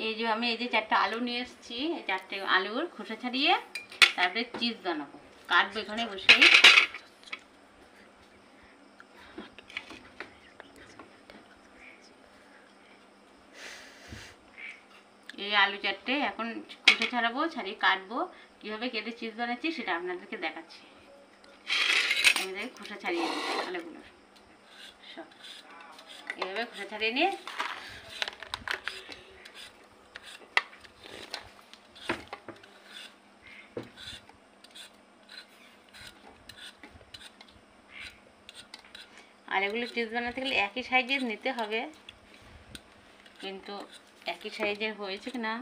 এই যে আমি এই যে 4টা আলু নিয়ে এসেছি, এই 4টে আলুর খোসা ছাড়িয়ে তারপরে চিজ বানাবো। কাটবো এখানে বসেই। এই আলু 4টে এখন খোসা ছাড়াবো, ছাড়িয়ে কাটবো। কীভাবে কেটে চিজ বানাচ্ছি সেটা আপনাদেরকে দেখাচ্ছি। আমি দেখে খোসা ছাড়িয়ে নিচ্ছি আলুগুলোর সব। এইভাবে খোসা ছাড়িয়ে নিয়ে আলুগুলো চিজ বানাতে গেলে একই সাইজের নিতে হবে, কিন্তু একই সাইজের হয়েছে কি না,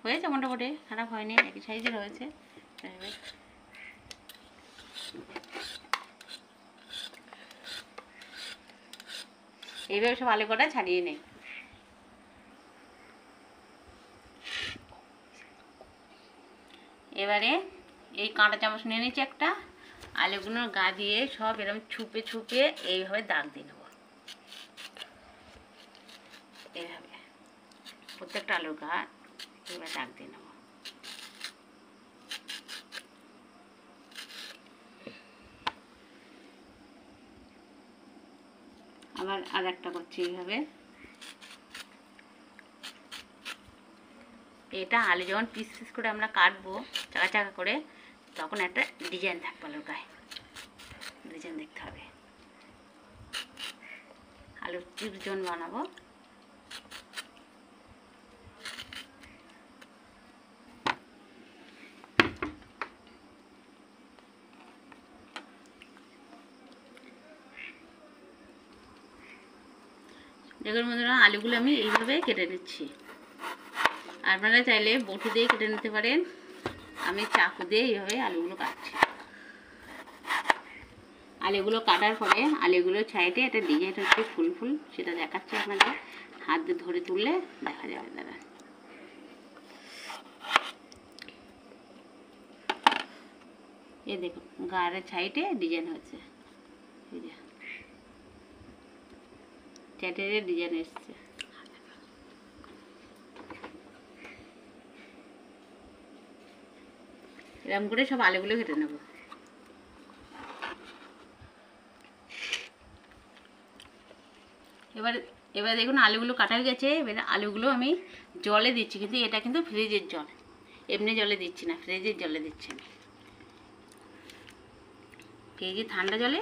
হয়েছে মোটামুটি, খারাপ হয়নি, একই সাইজের হয়েছে। এইভাবে সব আলু কটা ছাড়িয়ে নেই। এবারে এই কাঁটা চামচ নিয়ে নিচ্ছি একটা, আলুগুলোর গা দিয়ে সব এরকম ছুপে ছুপে এইভাবে দাগ দিয়ে নেব। এইভাবে প্রত্যেকটা আলুর গা এইভাবে দাগ দিয়ে নেব। আবার আর একটা করছি এইভাবে। এটা আলু যখন পিস পিস করে আমরা কাটবো চাকা চাকা করে, তখন একটা ডিজাইন থাকবে আলুর গায়ে, ডিজাইন দেখতে হবে। আলুর চিপস যখন বানাবো দেখুন বন্ধুরা, আলুগুলো আমি এইভাবে কেটে নিচ্ছি। আপনারা চাইলে বটি দিয়ে কেটে নিতে পারেন, আমি চাকু দিয়ে এইভাবে আলুগুলো কাটছি। আলুগুলো কাটার পরে আলুগুলো সাইডে একটা ডিজাইন হচ্ছে ফুল ফুল, সেটা দেখাচ্ছি আপনাদের। হাত দিয়ে ধরে তুললে দেখা যাবে। দাদা এ দেখুন গায়ের সাইডে ডিজাইন হয়েছে, এই যে চ্যাটের ডিজাইন এসছে। এরকম করে সব আলুগুলো কেটে নেব। এবার দেখুন আলুগুলো কাটা হয়ে গেছে। এবার আলুগুলো আমি জলে দিচ্ছি, কিন্তু এটা কিন্তু ফ্রিজের জল, এমনি জলে দিচ্ছি না, ফ্রিজের জলে দিচ্ছি। কেজি ঠান্ডা জলে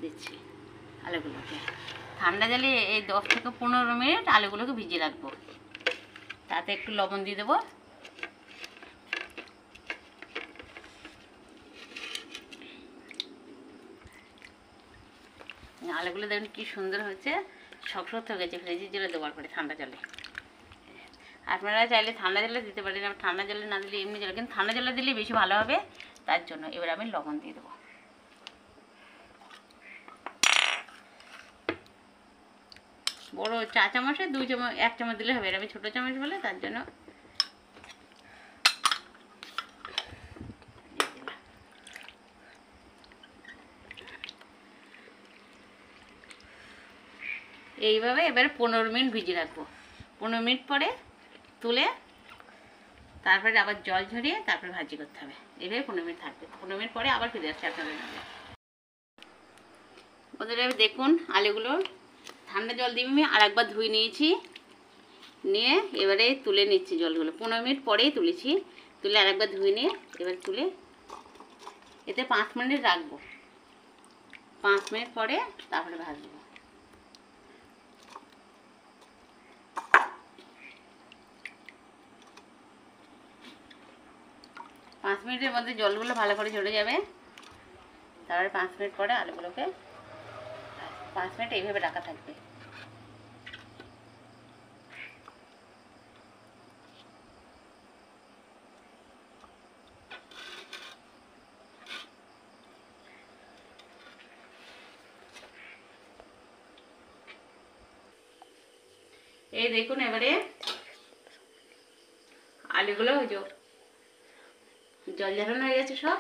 দিচ্ছি আলুগুলোকে। ঠান্ডা জলে এই 10 থেকে 15 মিনিট আলুগুলোকে ভিজিয়ে রাখবো। তাতে একটু লবণ দিয়ে দেবো। আলুগুলো দেখুন কি সুন্দর হয়েছে, শক্ত হয়ে গেছে ফ্রিজের জলে দেওয়ার পরে, ঠান্ডা জলে। আপনারা চাইলে ঠান্ডা জলে দিতে পারেন, আর ঠান্ডা জলে না দিলে এমনি জলে, কিন্তু ঠান্ডা জলে দিলে বেশি ভালো হবে। তার জন্য এবার আমি লবণ দিয়ে দেবো। বড় চা চামচে 2 চামচ, 1 চামচ দিলে হবে। আমি ছোটো চামচ বলে তার জন্য এইভাবে এবারে 15 মিনিট ভিজিয়ে রাখবো। 15 মিনিট পরে তুলে তারপরে আবার জল ঝরিয়ে তারপরে ভাজি করতে হবে। এইভাবে 15 মিনিট থাকবে। 15 মিনিট পরে আবার ফিরে আসছে আপনাদের মধ্যে। বন্ধুরা দেখুন আলুগুলো ঠান্ডা জল দিয়ে আমি আর একবার ধুয়ে নিয়েছি, নিয়ে এবারে তুলে নিচ্ছি জলগুলো। 15 মিনিট পরেই তুলেছি, তুলে আর একবার ধুয়ে নিয়ে এবার তুলে এতে 5 মিনিট রাখবো। 5 মিনিট পরে তারপরে ভাজবো। পাঁচ মিনিটের মধ্যে জলগুলো ভালো করে ঝরে যাবে। তারপরে 5 মিনিট পরে আলুগুলোকে 5 মিনিট এইভাবে রাখা থাকবে। এই দেখুন এবারে আলুগুলো জল ঝরানো হয়ে গেছে সব।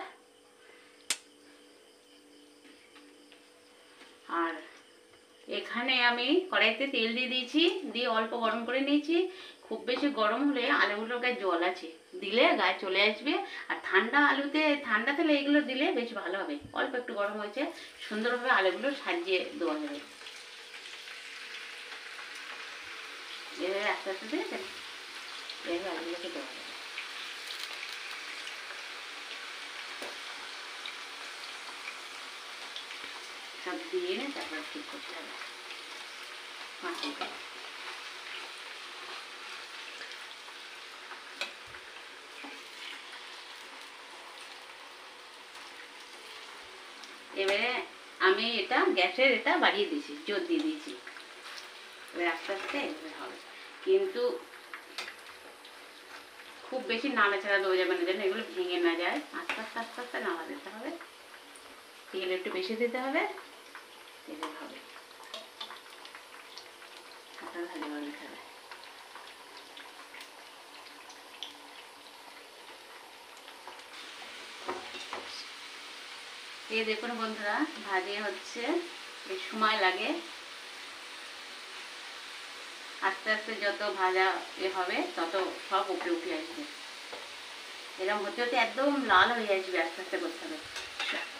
আর এখানে আমি কড়াইতে তেল দিয়ে দিয়েছি, দিয়ে অল্প গরম করে নিয়েছি। খুব বেশি গরম হলে আলুগুলোর গায়ে জল আছে, দিলে গায়ে চলে আসবে। আর ঠান্ডা আলুতে, ঠান্ডা তেলে এগুলো দিলে বেশ ভালো হবে। অল্প একটু গরম হয়েছে, সুন্দরভাবে আলুগুলো সাজিয়ে দেওয়া যাবে। এভাবে আস্তে আস্তে দিয়েছেন, এইভাবে আলুগুলোকে দেওয়া যাবে। সব দিয়ে নে, তারপরে ঠিক করতে হবে মাছটা। এবারে আমি এটা গ্যাসের এটা বাড়িয়ে দিয়েছি, জোর দিয়ে দিয়েছি। এবার আস্তে আস্তে এভাবে হবে, কিন্তু খুব বেশি নাড়াচাড়া দেওয়া যাবে না, যেন এগুলো ভেঙে না যায়। আস্তে আস্তে আস্তে আস্তে নাড়া দিতে হবে, তেল একটু বেশি দিতে হবে, এভাবে হবে। ভালো করে দিতে হবে। এই দেখুন বন্ধুরা, ভাজে হচ্ছে, বেশ সময় লাগে। আস্তে আস্তে যত ভাজা হবে তত সব উপরে উঠে আসবে। এরকম হতে হতে একদম লাল হয়ে আসবে, আস্তে আস্তে করতে হবে।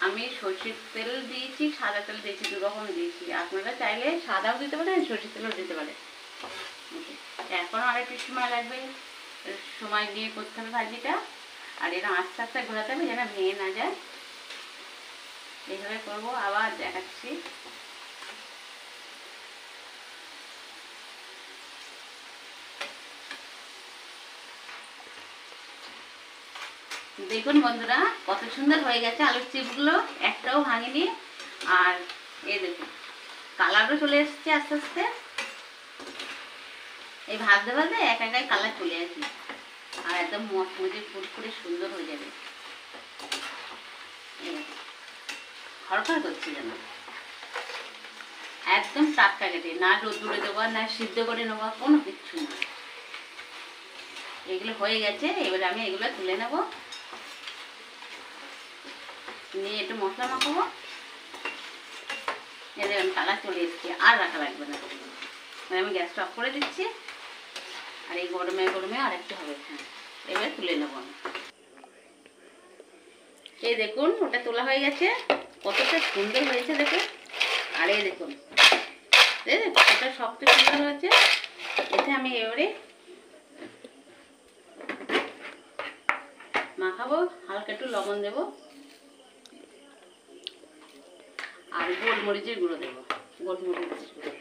আমি সর্ষের তেল দিয়েছি, সাদা তেল দিয়েছি, দু রকম দিয়েছি। আপনারা চাইলে সাদাও দিতে পারেন, সর্ষের তেলও দিতে পারেন। এখনও আরেকটু সময় লাগবে, সময় দিয়ে করতে হবে ভাজিটা। আর এরকম আস্তে আস্তে ঘোরাতে হবে যেন ভেঙে না যায়। এইভাবে করবো, আবার দেখাচ্ছি। দেখুন বন্ধুরা, কত সুন্দর হয়ে গেছে আলুর চিপসগুলো, একটাও ভাঙেনি। আর এই দেখুন কালারও চলে এসছে আস্তে আস্তে। এই ভাজতে ভাজতে এক একাই কালার চলে আসবে, আর একদম মচমচে ফুটফুটে সুন্দর হয়ে যাবে। খড়খড় করছে যেন, একদম টাটকা কেটে, না রোদ্দুরে দেওয়া, না সিদ্ধ করে নেওয়া, কোনো কিচ্ছু না। এগুলো হয়ে গেছে, এবারে আমি এগুলো তুলে নেব, নিয়ে একটু মশলা মাখাবো। এদের আমি কালার চলে এসেছি, আর রাখা লাগবে না। আমি গ্যাসটা অফ করে দিচ্ছি। আর এই গরমে গরমে আর একটু হবে। হ্যাঁ, এবারে তুলে নেব আমি। এই দেখুন, ওটা তোলা হয়ে গেছে, কতটা সুন্দর হয়েছে দেখুন। আর এই দেখুন, কতটা শক্ত সুন্দর হয়েছে। এতে আমি এবারে মাখাবো, হালকা একটু লবণ দেবো, আর গোলমরিচের গুঁড়ো দেবো, গোলমরিচের গুঁড়ো।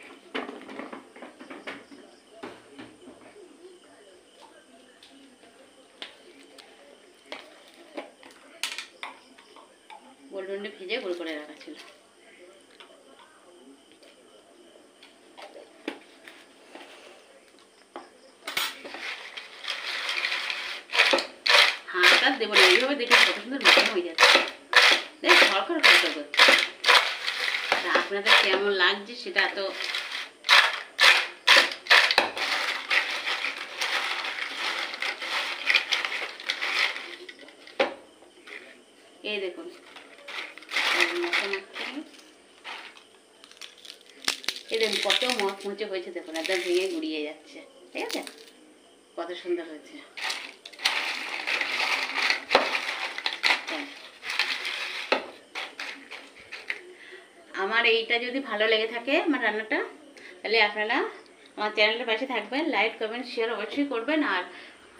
গোলমরিচে ভেজে গুঁড়ো করে রাখা ছিল। হাঁটা দেবো না, এইভাবে দেখে কত সুন্দর মাখানো হয়ে যাচ্ছে। দেখ খড়খড় খড়খড় করছে। আপনাদের কেমন লাগছে সেটা তো এই দেখুন, এই দেখুন কত মচমচে হয়েছে। দেখুন একদম ভেঙে গুড়িয়ে যাচ্ছে, ঠিক আছে, কত সুন্দর হয়েছে। আমার এইটা যদি ভালো লেগে থাকে, আমার রান্নাটা, তাহলে আপনারা আমার চ্যানেলের পাশে থাকবেন, লাইক কমেন্ট শেয়ার অবশ্যই করবেন, আর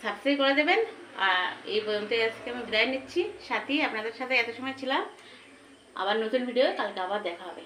সাবস্ক্রাইব করে দেবেন। আর এই পর্যন্ত আজকে আমি বিদায় নিচ্ছি। সাথী আপনাদের সাথে এত সময় ছিলাম। আবার নতুন ভিডিও কালকে আবার দেখা হবে।